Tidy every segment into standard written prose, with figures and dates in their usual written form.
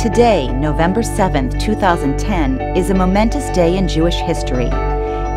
Today, November 7th, 2010, is a momentous day in Jewish history.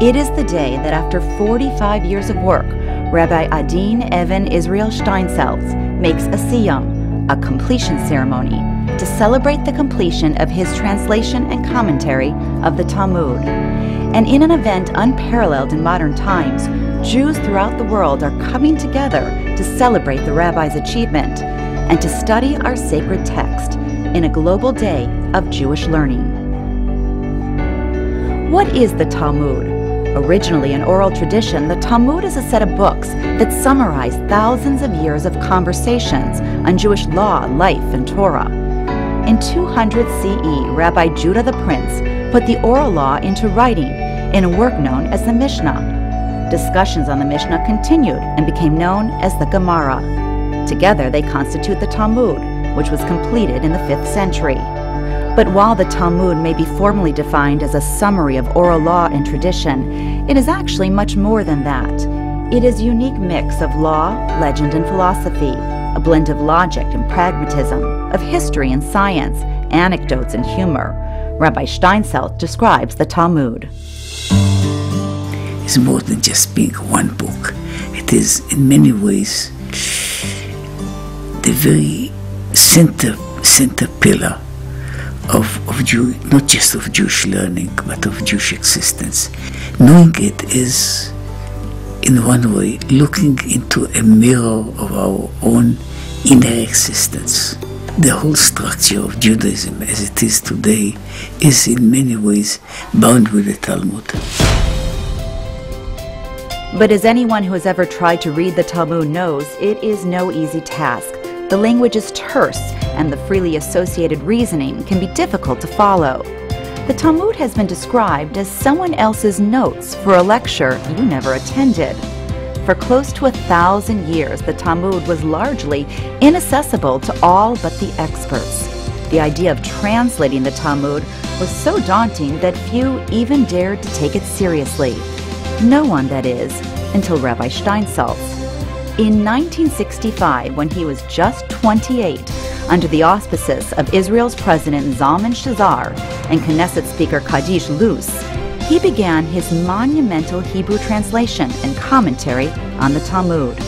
It is the day that after 45 years of work, Rabbi Adin Even Israel Штейнзальца makes a Siyum, a completion ceremony, to celebrate the completion of his translation and commentary of the Talmud. And in an event unparalleled in modern times, Jews throughout the world are coming together to celebrate the rabbi's achievement and to study our sacred text in a global day of Jewish learning. What is the Talmud? Originally an oral tradition, the Talmud is a set of books that summarize thousands of years of conversations on Jewish law, life, and Torah. In 200 CE, Rabbi Judah the Prince put the oral law into writing in a work known as the Mishnah. Discussions on the Mishnah continued and became known as the Gemara. Together they constitute the Talmud, which was completed in the 5th century. But while the Talmud may be formally defined as a summary of oral law and tradition, it is actually much more than that. It is a unique mix of law, legend, and philosophy, a blend of logic and pragmatism, of history and science, anecdotes and humor. Rabbi Штейнзальца describes the Talmud. It's more than just being one book. It is, in many ways, the very center pillar of not just of Jewish learning, but of Jewish existence. Knowing it is, in one way, looking into a mirror of our own inner existence. The whole structure of Judaism as it is today is in many ways bound with the Talmud. But as anyone who has ever tried to read the Talmud knows, it is no easy task. The language is terse, and the freely associated reasoning can be difficult to follow. The Talmud has been described as someone else's notes for a lecture you never attended. For close to 1,000 years, the Talmud was largely inaccessible to all but the experts. The idea of translating the Talmud was so daunting that few even dared to take it seriously. No one, that is, until Rabbi Штейнзальца. In 1965, when he was just 28, under the auspices of Israel's President Zalman Shazar and Knesset Speaker Kaddish Luz, he began his monumental Hebrew translation and commentary on the Talmud.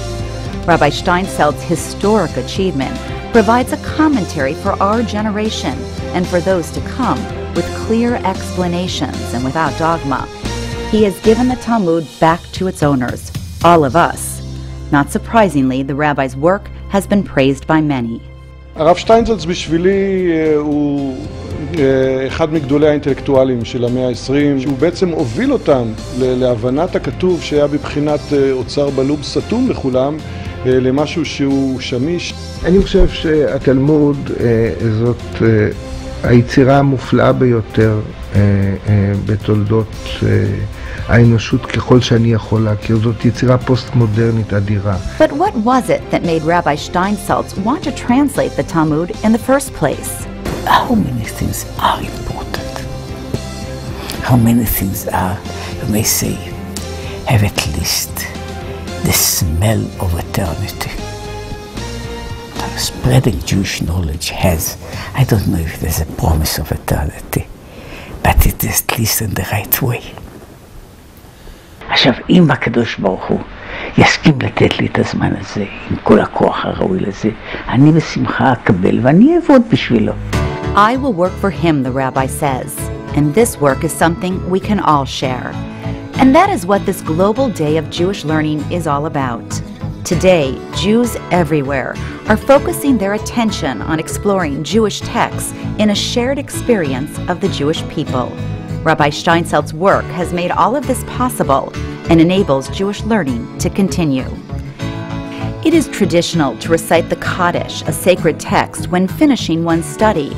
Rabbi Штейнзальca's historic achievement provides a commentary for our generation and for those to come with clear explanations and without dogma. He has given the Talmud back to its owners, all of us. Not surprisingly, the rabbi's work has been praised by many. הרב שטיינזלץ בשבילי הוא אחד מגדולי האינטלקטואלים של המאה ה-20, שהוא בעצם הוביל אותם להבנת הכתוב שהיה בבחינת אוצר בלוב סתום לכולם, למשהו שהוא שמיש. אני חושב שהתלמוד זאת היצירה המופלאה ביותר בתולדות האנושות ככל שאני יכול להכיר. זאת יצירה פוסט-מודרנית אדירה. But what was it that made Rabbi Штейнзальца want to translate the Talmud in the first place? How many things are important? How many things are, you may say, have at least the smell of eternity? Spreading Jewish knowledge has, I don't know if there's a promise of eternity, but it is at least in the right way. עכשיו, אם הקדוש ברוך הוא יסכים לתת לי את הזמן הזה, עם כל הכוח הראוי לזה, אני בשמחה אקבל ואני אעבוד בשבילו. I will work for him, the rabbi says, and this work is something we can all share. And that is what this global day of Jewish learning is all about. Today, Jews everywhere are focusing their attention on exploring Jewish texts in a shared experience of the Jewish people. Rabbi Штейнзальca's work has made all of this possible and enables Jewish learning to continue. It is traditional to recite the Kaddish, a sacred text, when finishing one's study.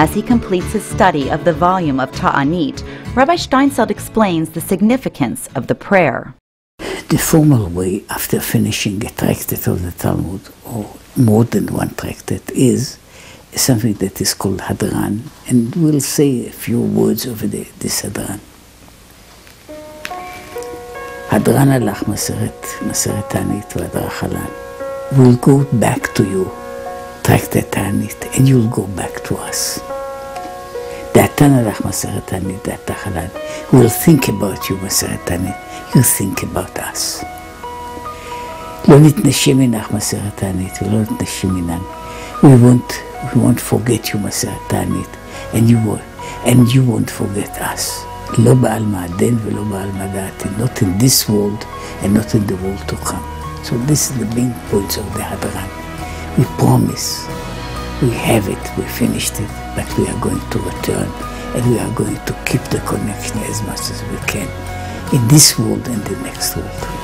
As he completes his study of the volume of Ta'anit, Rabbi Штейнзальца explains the significance of the prayer. The formal way, after finishing a tractate of the Talmud, or more than one tractate, is something that is called Hadran, and we'll say a few words over this Hadran. Hadran alach Maseret Ta'anit v'Hadran Chalan. We'll go back to you, tractate Ta'anit, and you'll go back to us. דעתן הלך מסרת תענית, דעתה חלל. We'll think about you מסרת תענית. You think about us. לא נתנשם מנך מסרת תענית ולא נתנשם מנן. We won't forget you מסרת תענית. And you won't forget us. לא בעלמא הדין ולא בעלמא דעתי. Not in this world and not in the world to come. So this is the main points of the Hadran. We promise. We have it, we finished it, but we are going to return and we are going to keep the connection as much as we can in this world and the next world.